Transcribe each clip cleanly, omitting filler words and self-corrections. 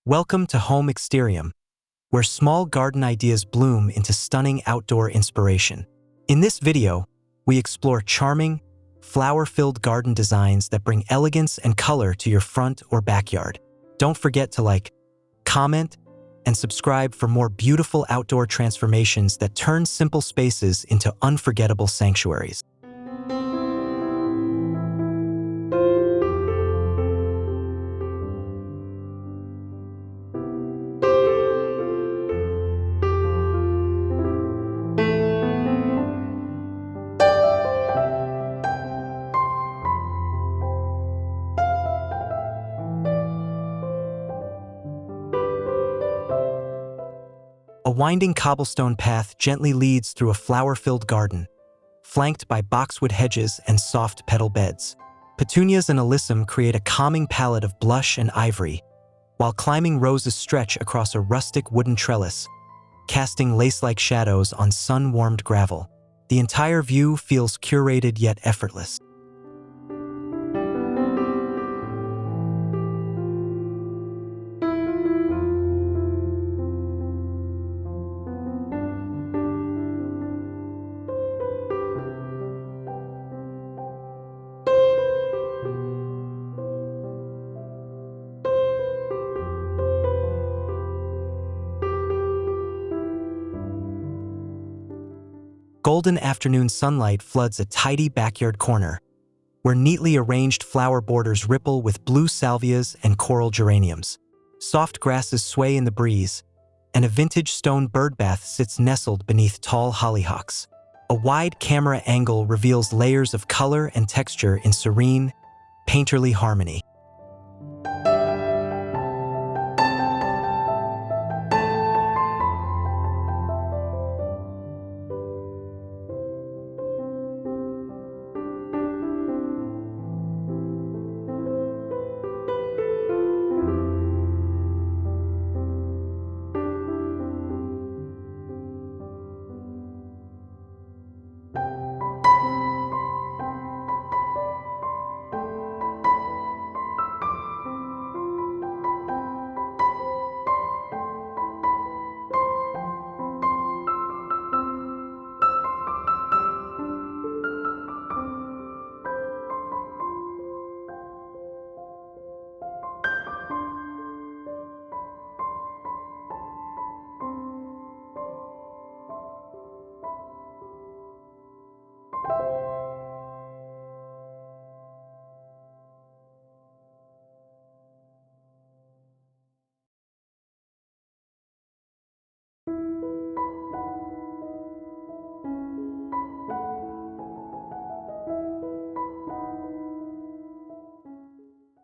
Welcome to Home Exterium, where small garden ideas bloom into stunning outdoor inspiration. In this video, we explore charming, flower-filled garden designs that bring elegance and color to your front or backyard. Don't forget to like, comment, and subscribe for more beautiful outdoor transformations that turn simple spaces into unforgettable sanctuaries. A winding cobblestone path gently leads through a flower-filled garden, flanked by boxwood hedges and soft petal beds. Petunias and alyssum create a calming palette of blush and ivory, while climbing roses stretch across a rustic wooden trellis, casting lace-like shadows on sun-warmed gravel. The entire view feels curated yet effortless. Golden afternoon sunlight floods a tidy backyard corner, where neatly arranged flower borders ripple with blue salvias and coral geraniums. Soft grasses sway in the breeze, and a vintage stone birdbath sits nestled beneath tall hollyhocks. A wide camera angle reveals layers of color and texture in serene, painterly harmony.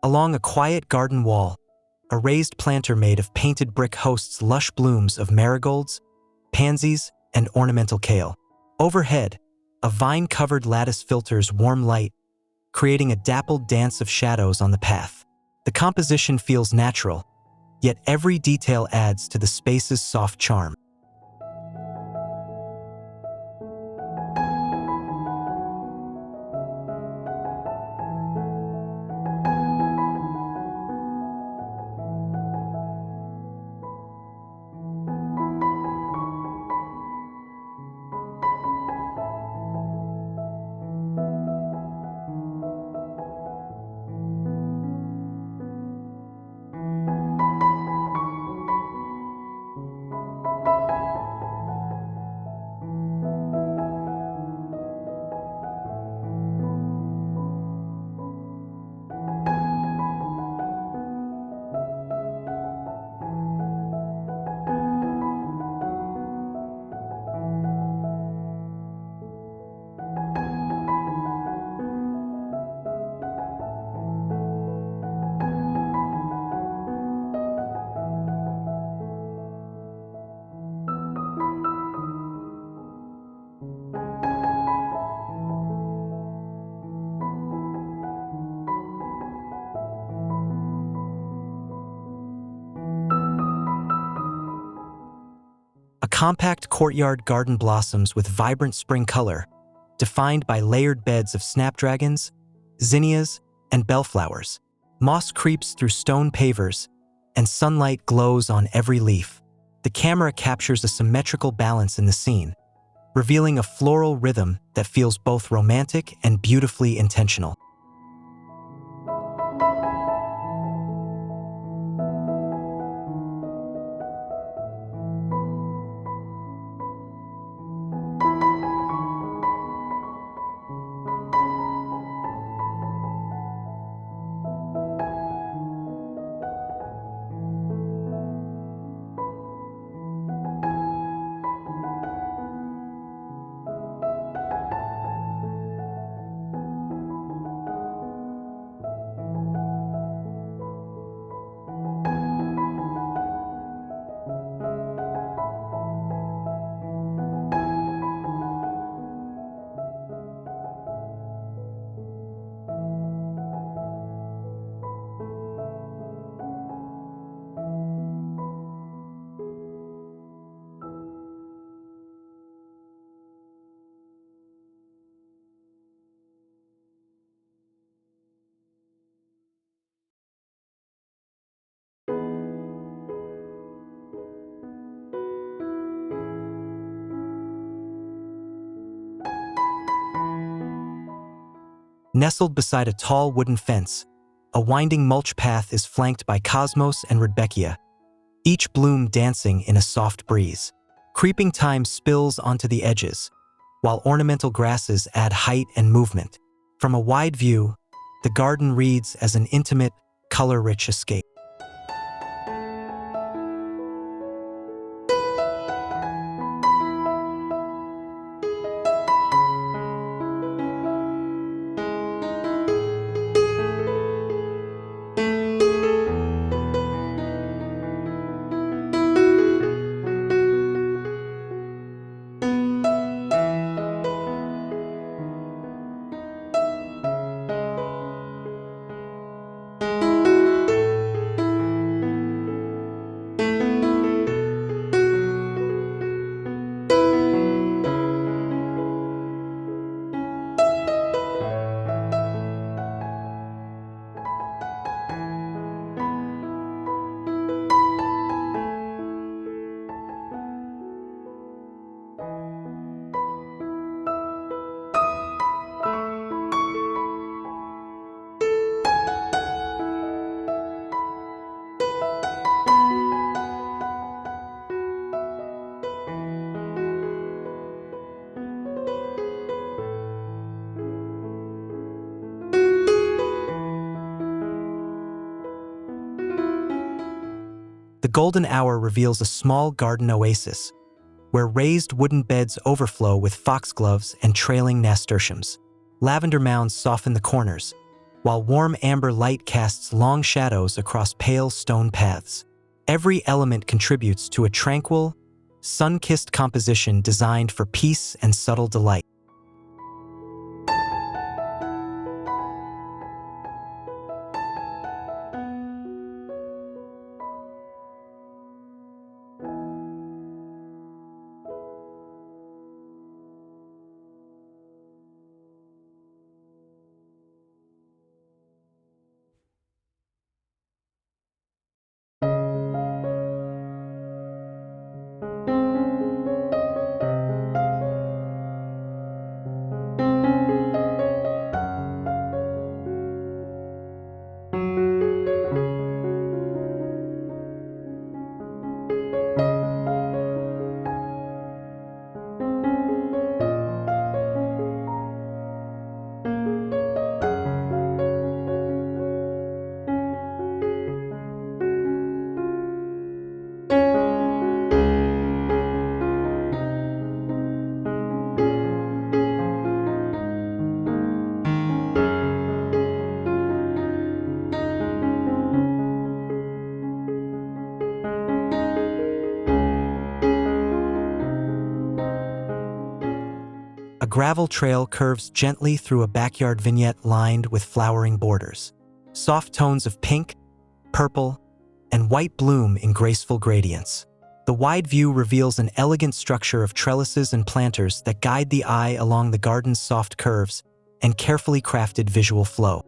Along a quiet garden wall, a raised planter made of painted brick hosts lush blooms of marigolds, pansies, and ornamental kale. Overhead, a vine-covered lattice filters warm light, creating a dappled dance of shadows on the path. The composition feels natural, yet every detail adds to the space's soft charm. A compact courtyard garden blossoms with vibrant spring color, defined by layered beds of snapdragons, zinnias, and bellflowers. Moss creeps through stone pavers, and sunlight glows on every leaf. The camera captures a symmetrical balance in the scene, revealing a floral rhythm that feels both romantic and beautifully intentional. Nestled beside a tall wooden fence, a winding mulch path is flanked by cosmos and rudbeckia, each bloom dancing in a soft breeze. Creeping thyme spills onto the edges, while ornamental grasses add height and movement. From a wide view, the garden reads as an intimate, color-rich escape. The golden hour reveals a small garden oasis, where raised wooden beds overflow with foxgloves and trailing nasturtiums. Lavender mounds soften the corners, while warm amber light casts long shadows across pale stone paths. Every element contributes to a tranquil, sun-kissed composition designed for peace and subtle delight. A gravel trail curves gently through a backyard vignette lined with flowering borders. Soft tones of pink, purple, and white bloom in graceful gradients. The wide view reveals an elegant structure of trellises and planters that guide the eye along the garden's soft curves and carefully crafted visual flow.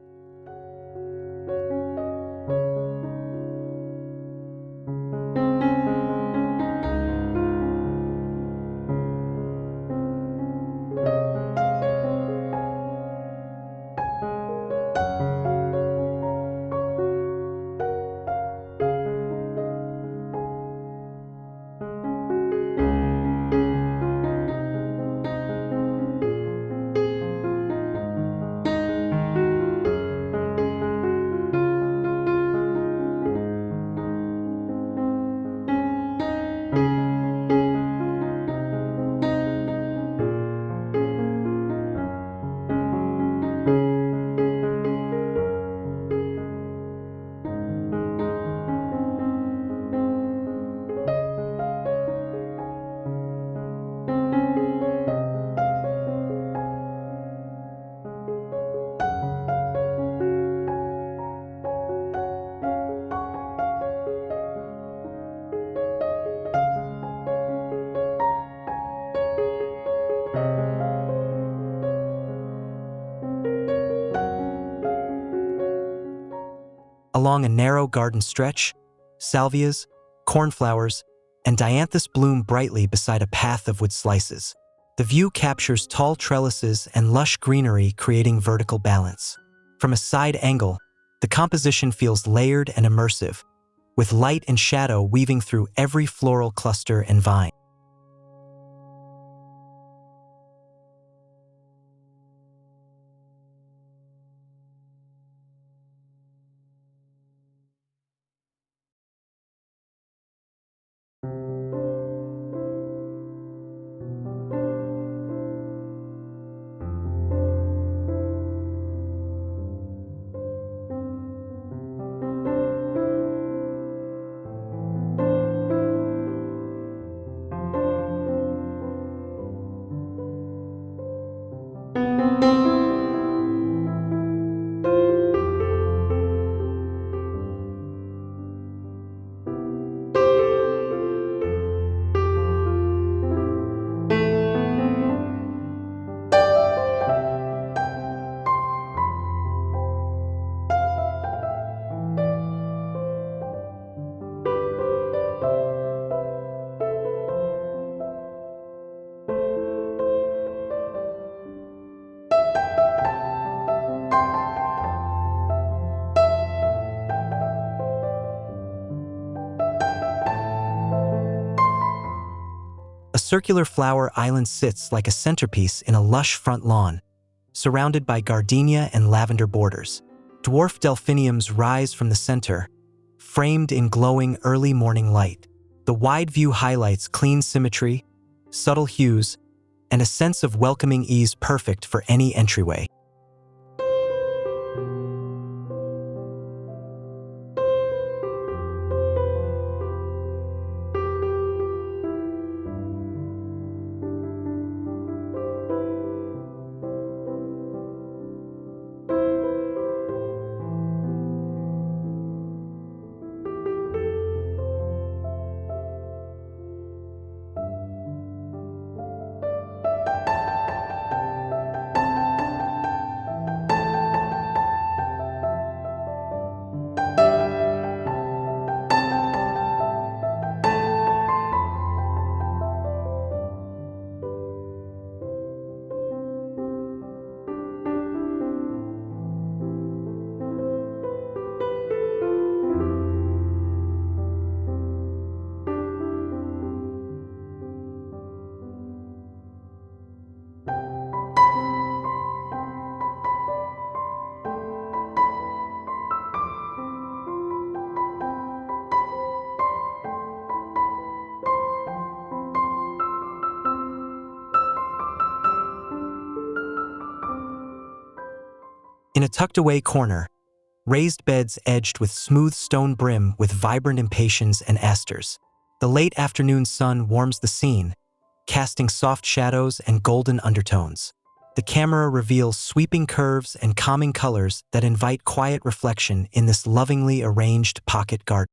along a narrow garden stretch, salvias, cornflowers, and dianthus bloom brightly beside a path of wood slices. The view captures tall trellises and lush greenery, creating vertical balance. From a side angle, the composition feels layered and immersive, with light and shadow weaving through every floral cluster and vine. A circular flower island sits like a centerpiece in a lush front lawn, surrounded by gardenia and lavender borders. Dwarf delphiniums rise from the center, framed in glowing early morning light. The wide view highlights clean symmetry, subtle hues, and a sense of welcoming ease perfect for any entryway. In a tucked-away corner, raised beds edged with smooth stone brim with vibrant impatiens and asters. The late afternoon sun warms the scene, casting soft shadows and golden undertones. The camera reveals sweeping curves and calming colors that invite quiet reflection in this lovingly arranged pocket garden.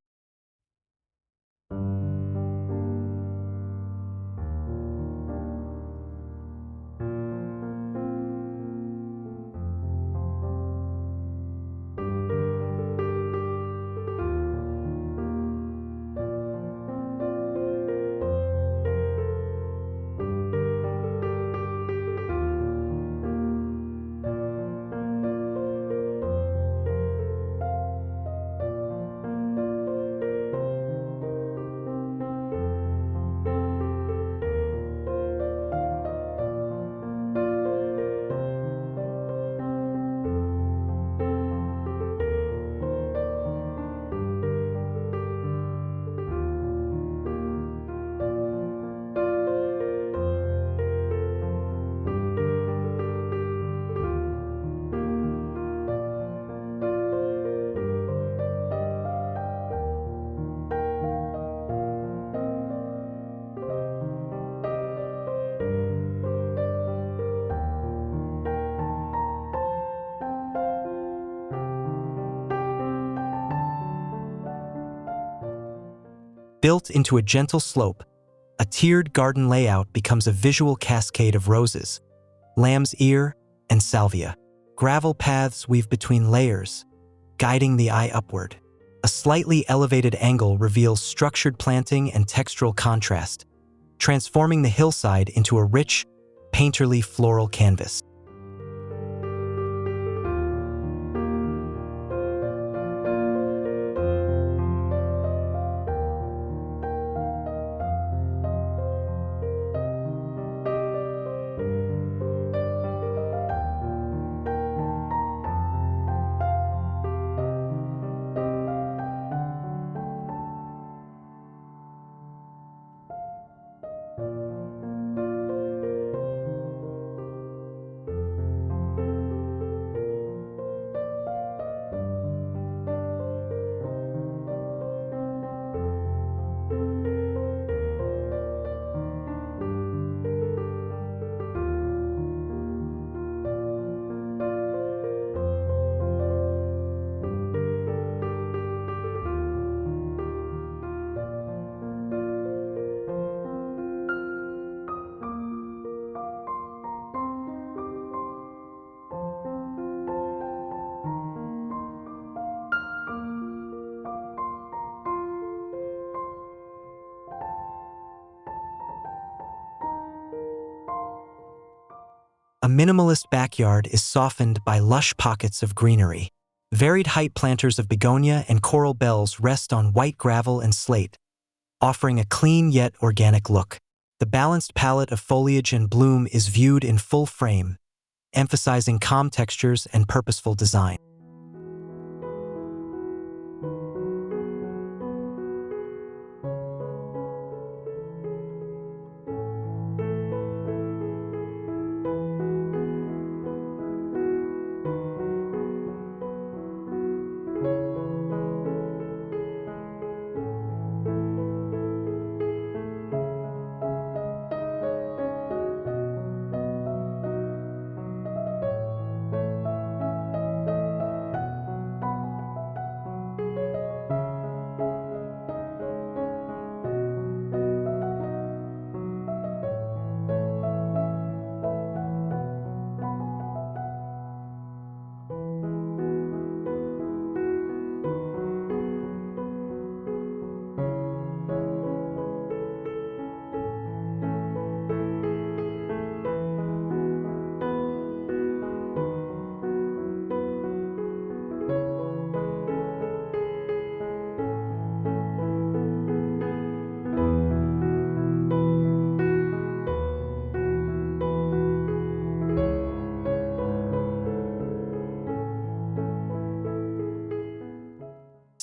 Built into a gentle slope, a tiered garden layout becomes a visual cascade of roses, lamb's ear, and salvia. Gravel paths weave between layers, guiding the eye upward. A slightly elevated angle reveals structured planting and textural contrast, transforming the hillside into a rich, painterly floral canvas. A minimalist backyard is softened by lush pockets of greenery. Varied height planters of begonia and coral bells rest on white gravel and slate, offering a clean yet organic look. The balanced palette of foliage and bloom is viewed in full frame, emphasizing calm textures and purposeful design.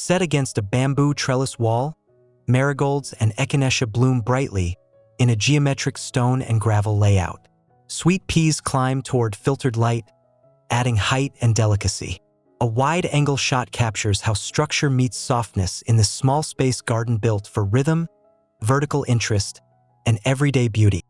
Set against a bamboo trellis wall, marigolds and echinacea bloom brightly in a geometric stone and gravel layout. Sweet peas climb toward filtered light, adding height and delicacy. A wide-angle shot captures how structure meets softness in this small-space garden built for rhythm, vertical interest, and everyday beauty.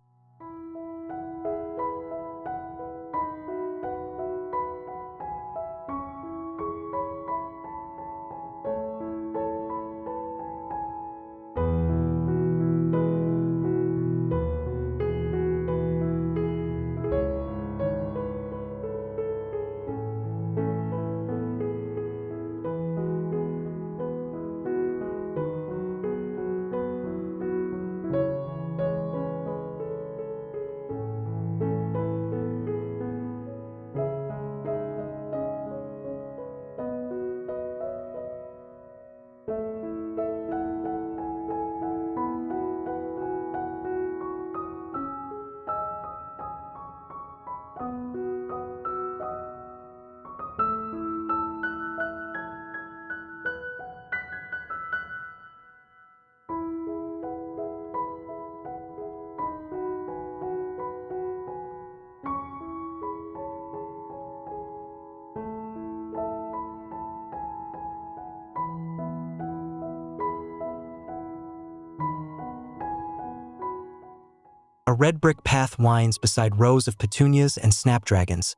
A red brick path winds beside rows of petunias and snapdragons,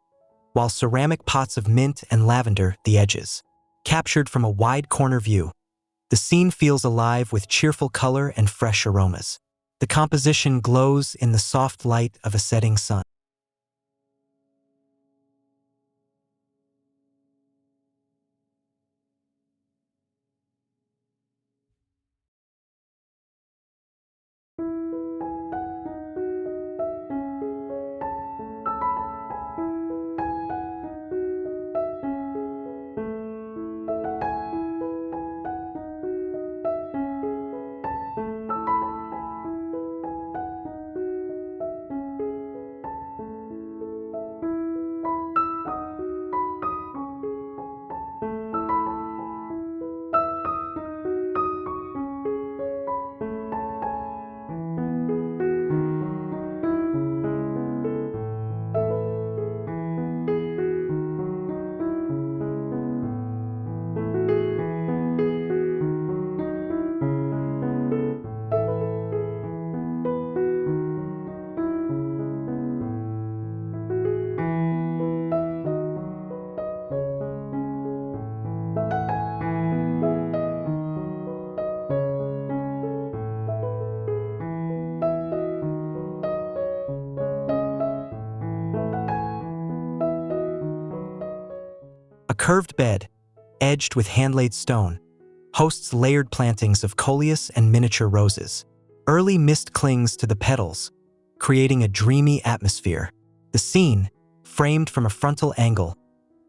while ceramic pots of mint and lavender the edges. Captured from a wide corner view, the scene feels alive with cheerful color and fresh aromas. The composition glows in the soft light of a setting sun. curved bed, edged with hand-laid stone, hosts layered plantings of coleus and miniature roses. Early mist clings to the petals, creating a dreamy atmosphere. The scene, framed from a frontal angle,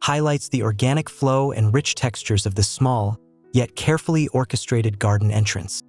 highlights the organic flow and rich textures of this small, yet carefully orchestrated garden entrance.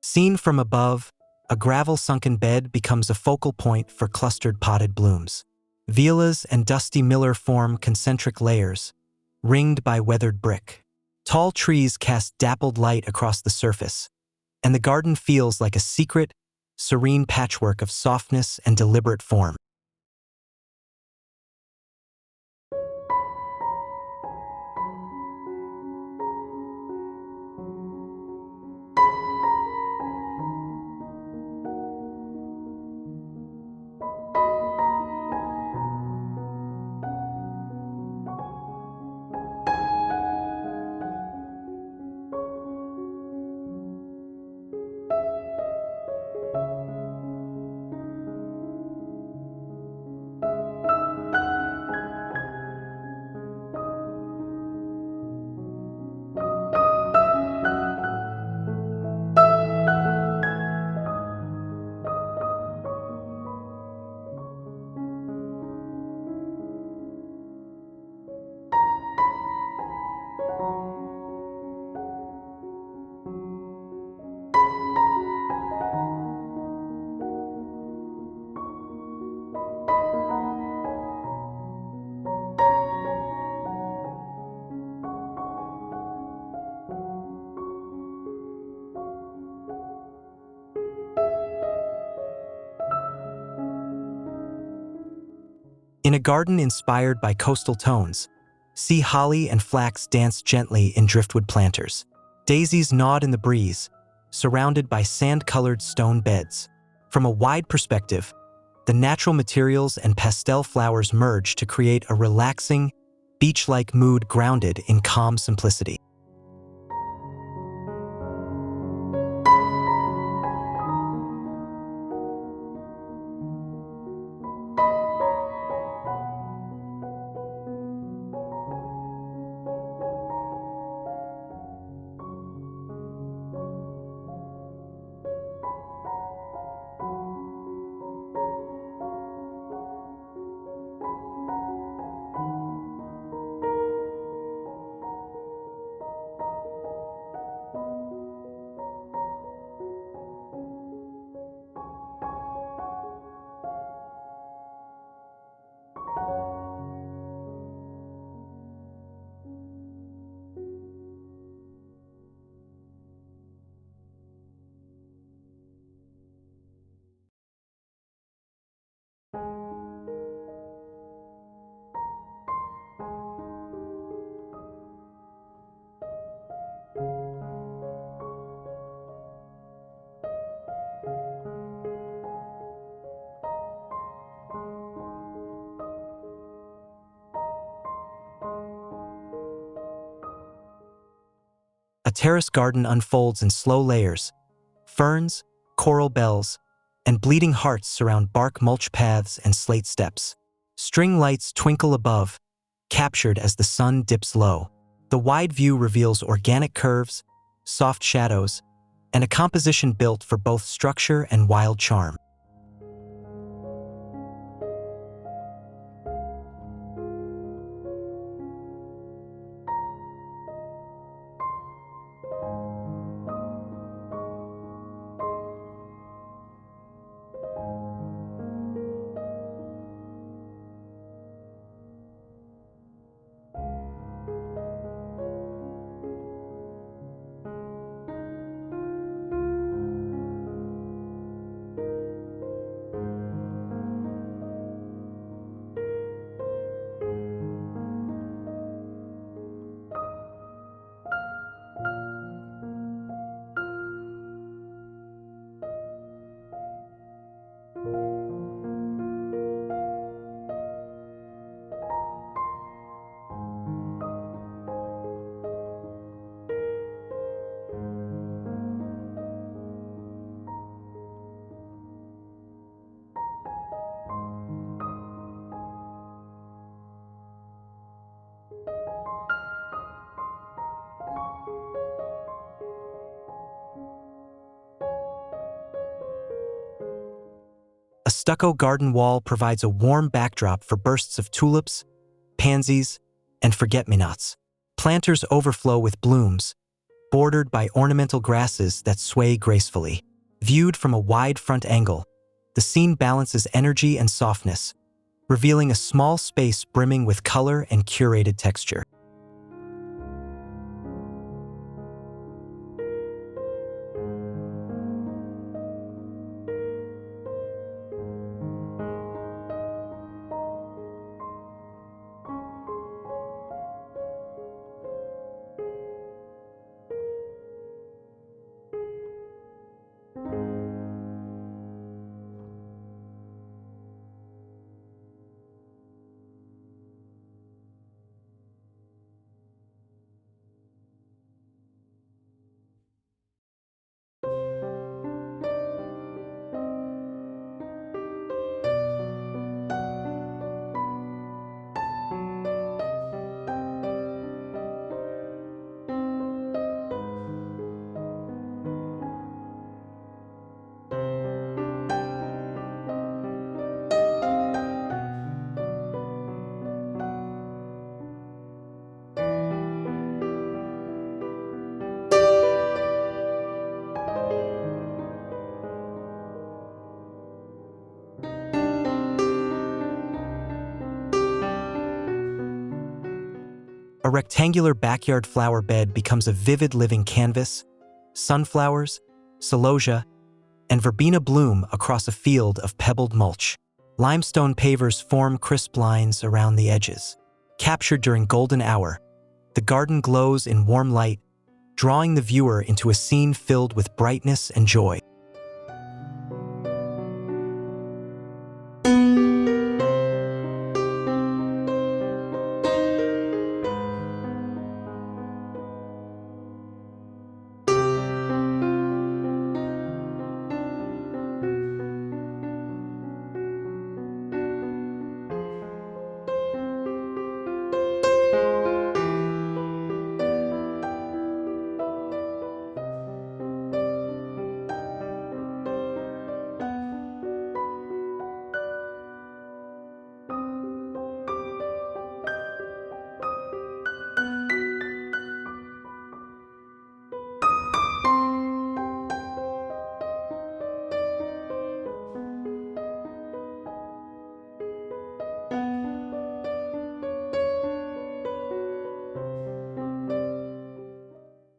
Seen from above, a gravel sunken bed becomes a focal point for clustered potted blooms. Vilas and dusty miller form concentric layers, ringed by weathered brick. Tall trees cast dappled light across the surface, and the garden feels like a secret, serene patchwork of softness and deliberate form. In a garden inspired by coastal tones, see holly and flax dance gently in driftwood planters. Daisies nod in the breeze, surrounded by sand-colored stone beds. From a wide perspective, the natural materials and pastel flowers merge to create a relaxing, beach-like mood grounded in calm simplicity. A terrace garden unfolds in slow layers. Ferns, coral bells, and bleeding hearts surround bark mulch paths and slate steps. String lights twinkle above, captured as the sun dips low. The wide view reveals organic curves, soft shadows, and a composition built for both structure and wild charm. A stucco garden wall provides a warm backdrop for bursts of tulips, pansies, and forget-me-nots. Planters overflow with blooms, bordered by ornamental grasses that sway gracefully. Viewed from a wide front angle, the scene balances energy and softness, revealing a small space brimming with color and curated texture. A rectangular backyard flower bed becomes a vivid living canvas. Sunflowers, celosia, and verbena bloom across a field of pebbled mulch. Limestone pavers form crisp lines around the edges. Captured during golden hour, the garden glows in warm light, drawing the viewer into a scene filled with brightness and joy.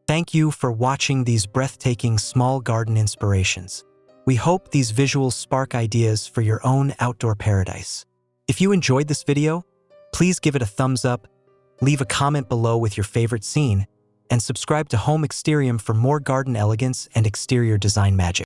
Thank you for watching these breathtaking small garden inspirations. We hope these visuals spark ideas for your own outdoor paradise. If you enjoyed this video, please give it a thumbs up, leave a comment below with your favorite scene, and subscribe to Home Exterium for more garden elegance and exterior design magic.